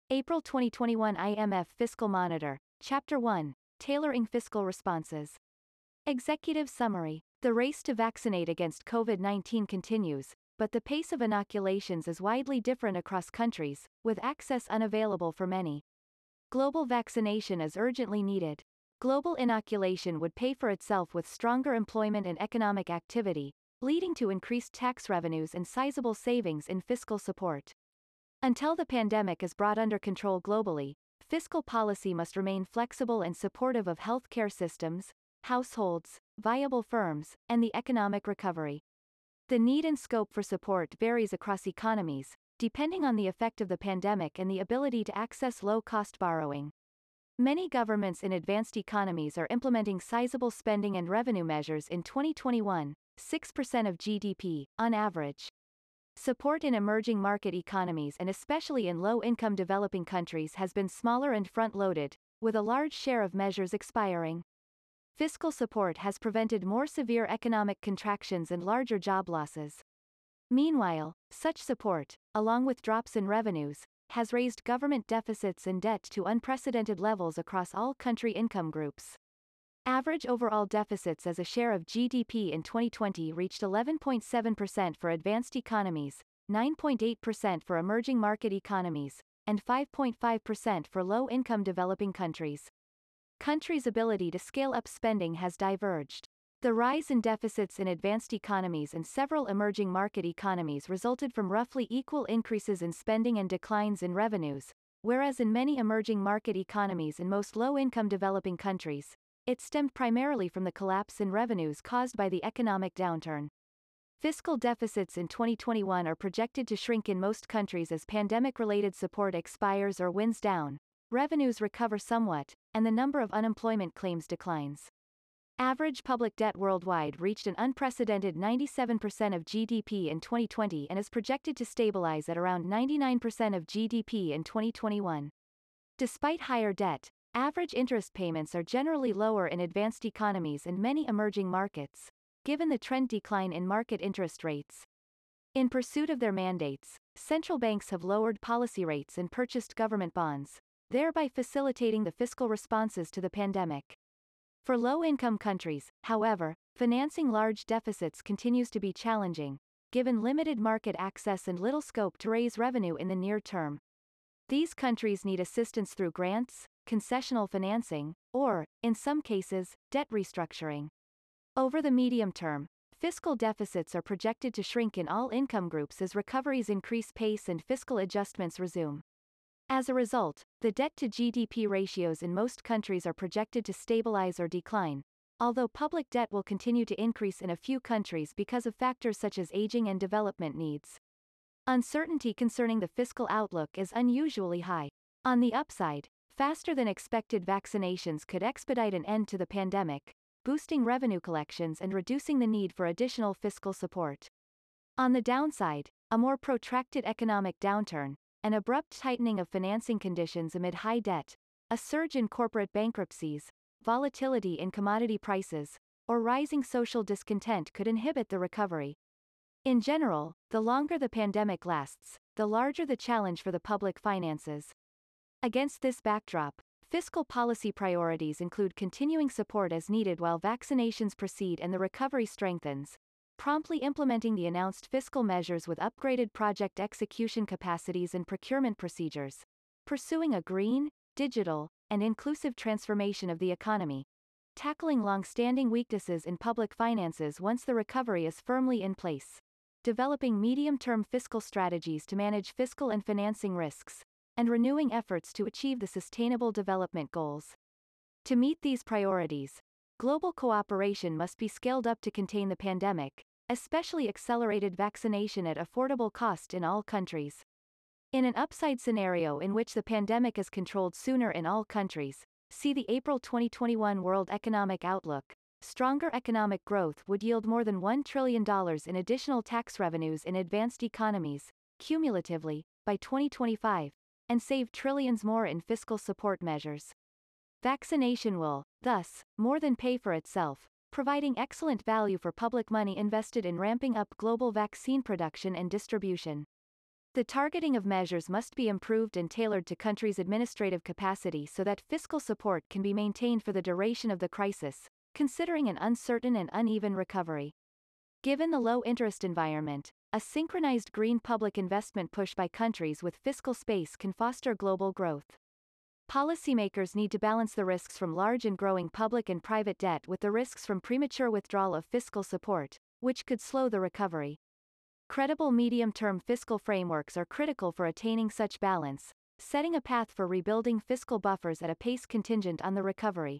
April 2021 IMF Fiscal Monitor, Chapter 1, Tailoring Fiscal Responses. Executive Summary. The race to vaccinate against COVID-19 continues, but the pace of inoculations is widely different across countries, with access unavailable for many. Global vaccination is urgently needed. Global inoculation would pay for itself with stronger employment and economic activity, leading to increased tax revenues and sizable savings in fiscal support. Until the pandemic is brought under control globally, fiscal policy must remain flexible and supportive of healthcare systems, households, viable firms, and the economic recovery. The need and scope for support varies across economies, depending on the effect of the pandemic and the ability to access low-cost borrowing. Many governments in advanced economies are implementing sizable spending and revenue measures in 2021, 6% of GDP, on average. Support in emerging market economies and especially in low-income developing countries has been smaller and front-loaded, with a large share of measures expiring. Fiscal support has prevented more severe economic contractions and larger job losses. Meanwhile, such support, along with drops in revenues, has raised government deficits and debt to unprecedented levels across all country income groups. Average overall deficits as a share of GDP in 2020 reached 11.7% for advanced economies, 9.8% for emerging market economies, and 5.5% for low-income developing countries. Countries' ability to scale up spending has diverged. The rise in deficits in advanced economies and several emerging market economies resulted from roughly equal increases in spending and declines in revenues, whereas in many emerging market economies and most low-income developing countries, it stemmed primarily from the collapse in revenues caused by the economic downturn. Fiscal deficits in 2021 are projected to shrink in most countries as pandemic-related support expires or winds down, revenues recover somewhat, and the number of unemployment claims declines. Average public debt worldwide reached an unprecedented 97% of GDP in 2020 and is projected to stabilize at around 99% of GDP in 2021. Despite higher debt, average interest payments are generally lower in advanced economies and many emerging markets, given the trend decline in market interest rates. In pursuit of their mandates, central banks have lowered policy rates and purchased government bonds, thereby facilitating the fiscal responses to the pandemic. For low-income countries, however, financing large deficits continues to be challenging, given limited market access and little scope to raise revenue in the near term. These countries need assistance through grants, concessional financing, or, in some cases, debt restructuring. Over the medium term, fiscal deficits are projected to shrink in all income groups as recoveries increase pace and fiscal adjustments resume. As a result, the debt-to-GDP ratios in most countries are projected to stabilize or decline, although public debt will continue to increase in a few countries because of factors such as aging and development needs. Uncertainty concerning the fiscal outlook is unusually high. On the upside, faster-than-expected vaccinations could expedite an end to the pandemic, boosting revenue collections and reducing the need for additional fiscal support. On the downside, a more protracted economic downturn, an abrupt tightening of financing conditions amid high debt, a surge in corporate bankruptcies, volatility in commodity prices, or rising social discontent could inhibit the recovery. In general, the longer the pandemic lasts, the larger the challenge for the public finances. Against this backdrop, fiscal policy priorities include continuing support as needed while vaccinations proceed and the recovery strengthens, promptly implementing the announced fiscal measures with upgraded project execution capacities and procurement procedures, pursuing a green, digital, and inclusive transformation of the economy, tackling long-standing weaknesses in public finances once the recovery is firmly in place, developing medium-term fiscal strategies to manage fiscal and financing risks, and renewing efforts to achieve the Sustainable Development Goals. To meet these priorities, global cooperation must be scaled up to contain the pandemic, especially accelerated vaccination at affordable cost in all countries. In an upside scenario in which the pandemic is controlled sooner in all countries, see the April 2021 World Economic Outlook, stronger economic growth would yield more than $1 trillion in additional tax revenues in advanced economies, cumulatively, by 2025, and save trillions more in fiscal support measures. Vaccination will, thus, more than pay for itself, providing excellent value for public money invested in ramping up global vaccine production and distribution. The targeting of measures must be improved and tailored to countries' administrative capacity so that fiscal support can be maintained for the duration of the crisis, considering an uncertain and uneven recovery. Given the low-interest environment, a synchronized green public investment push by countries with fiscal space can foster global growth. Policymakers need to balance the risks from large and growing public and private debt with the risks from premature withdrawal of fiscal support, which could slow the recovery. Credible medium-term fiscal frameworks are critical for attaining such balance, setting a path for rebuilding fiscal buffers at a pace contingent on the recovery.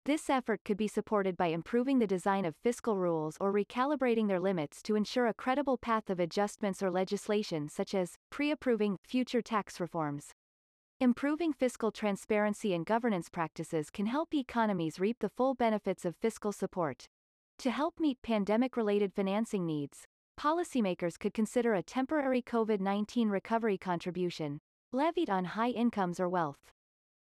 This effort could be supported by improving the design of fiscal rules or recalibrating their limits to ensure a credible path of adjustments or legislation such as pre-approving future tax reforms. Improving fiscal transparency and governance practices can help economies reap the full benefits of fiscal support. To help meet pandemic-related financing needs, policymakers could consider a temporary COVID-19 recovery contribution, levied on high incomes or wealth.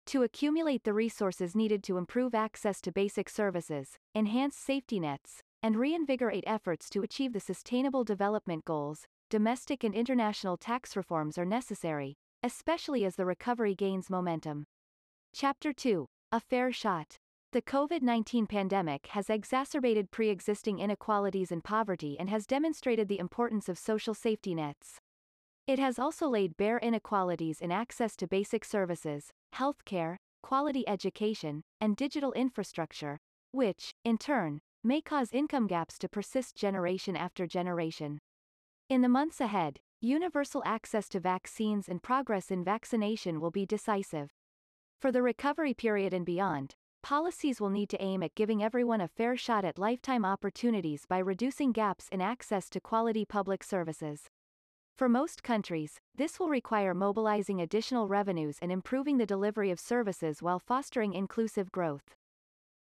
To accumulate the resources needed to improve access to basic services, enhance safety nets, and reinvigorate efforts to achieve the Sustainable Development Goals, domestic and international tax reforms are necessary, especially as the recovery gains momentum. Chapter 2. A Fair Shot. The COVID-19 pandemic has exacerbated pre-existing inequalities and poverty and has demonstrated the importance of social safety nets. It has also laid bare inequalities in access to basic services, healthcare, quality education, and digital infrastructure, which, in turn, may cause income gaps to persist generation after generation. In the months ahead, universal access to vaccines and progress in vaccination will be decisive. For the recovery period and beyond, policies will need to aim at giving everyone a fair shot at lifetime opportunities by reducing gaps in access to quality public services. For most countries, this will require mobilizing additional revenues and improving the delivery of services while fostering inclusive growth.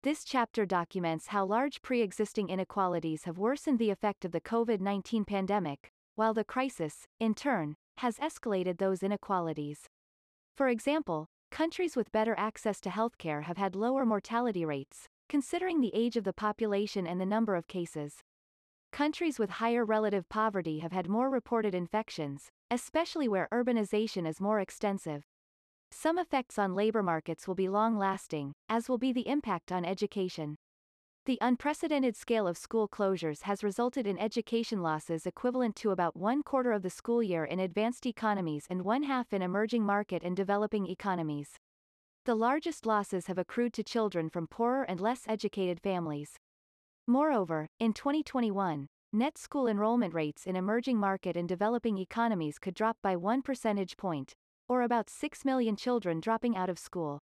This chapter documents how large pre-existing inequalities have worsened the effect of the COVID-19 pandemic, while the crisis, in turn, has escalated those inequalities. For example, countries with better access to healthcare have had lower mortality rates, considering the age of the population and the number of cases. Countries with higher relative poverty have had more reported infections, especially where urbanization is more extensive. Some effects on labor markets will be long-lasting, as will be the impact on education. The unprecedented scale of school closures has resulted in education losses equivalent to about 1/4 of the school year in advanced economies and 1/2 in emerging market and developing economies. The largest losses have accrued to children from poorer and less educated families. Moreover, in 2021, net school enrollment rates in emerging market and developing economies could drop by 1 percentage point, or about 6 million children dropping out of school.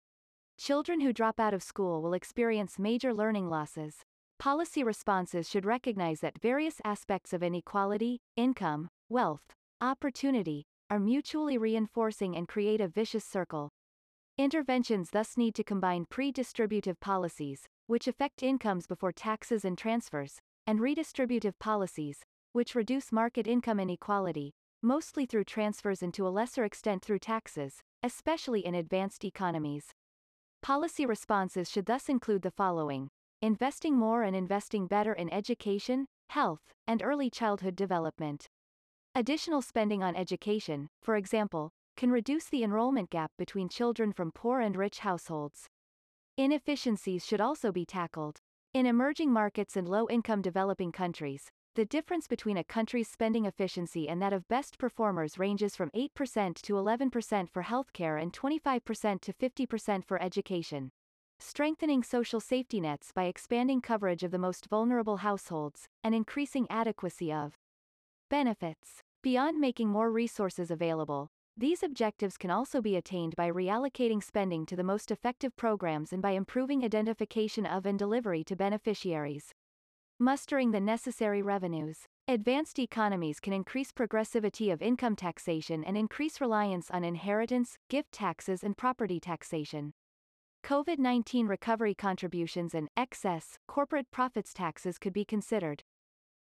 Children who drop out of school will experience major learning losses. Policy responses should recognize that various aspects of inequality, income, wealth, opportunity, are mutually reinforcing and create a vicious circle. Interventions thus need to combine pre-distributive policies, which affect incomes before taxes and transfers, and redistributive policies, which reduce market income inequality, mostly through transfers and to a lesser extent through taxes, especially in advanced economies. Policy responses should thus include the following: investing more and investing better in education, health, and early childhood development. Additional spending on education, for example, can reduce the enrollment gap between children from poor and rich households. Inefficiencies should also be tackled. In emerging markets and low-income developing countries, the difference between a country's spending efficiency and that of best performers ranges from 8% to 11% for healthcare and 25% to 50% for education. Strengthening social safety nets by expanding coverage of the most vulnerable households, and increasing adequacy of benefits. Beyond making more resources available, these objectives can also be attained by reallocating spending to the most effective programs and by improving identification of and delivery to beneficiaries. Mustering the necessary revenues. Advanced economies can increase progressivity of income taxation and increase reliance on inheritance, gift taxes and property taxation. COVID-19 recovery contributions and excess corporate profits taxes could be considered.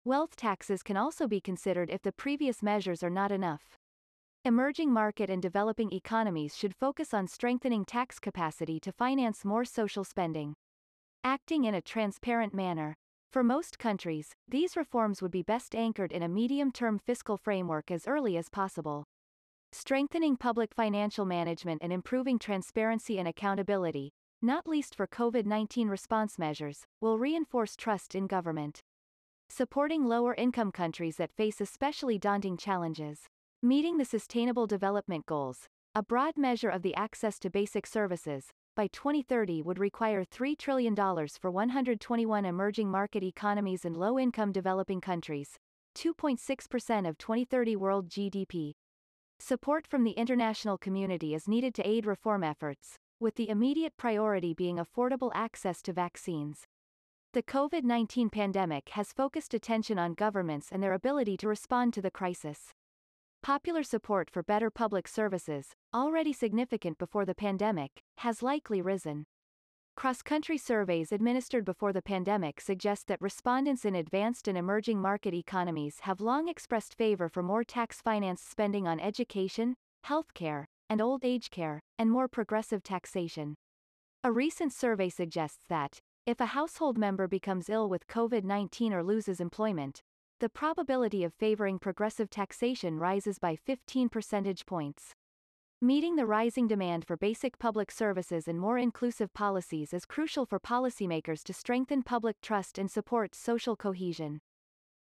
Wealth taxes can also be considered if the previous measures are not enough. Emerging market and developing economies should focus on strengthening tax capacity to finance more social spending. Acting in a transparent manner. For most countries, these reforms would be best anchored in a medium-term fiscal framework as early as possible. Strengthening public financial management and improving transparency and accountability, not least for COVID-19 response measures, will reinforce trust in government. Supporting lower-income countries that face especially daunting challenges. Meeting the Sustainable Development Goals, a broad measure of the access to basic services, by 2030 would require $3 trillion for 121 emerging market economies and low-income developing countries, 2.6% of 2030 world GDP. Support from the international community is needed to aid reform efforts, with the immediate priority being affordable access to vaccines. The COVID-19 pandemic has focused attention on governments and their ability to respond to the crisis. Popular support for better public services, already significant before the pandemic, has likely risen. Cross-country surveys administered before the pandemic suggest that respondents in advanced and emerging market economies have long expressed favor for more tax-financed spending on education, healthcare, and old age care, and more progressive taxation. A recent survey suggests that, if a household member becomes ill with COVID-19 or loses employment, the probability of favoring progressive taxation rises by 15 percentage points. Meeting the rising demand for basic public services and more inclusive policies is crucial for policymakers to strengthen public trust and support social cohesion.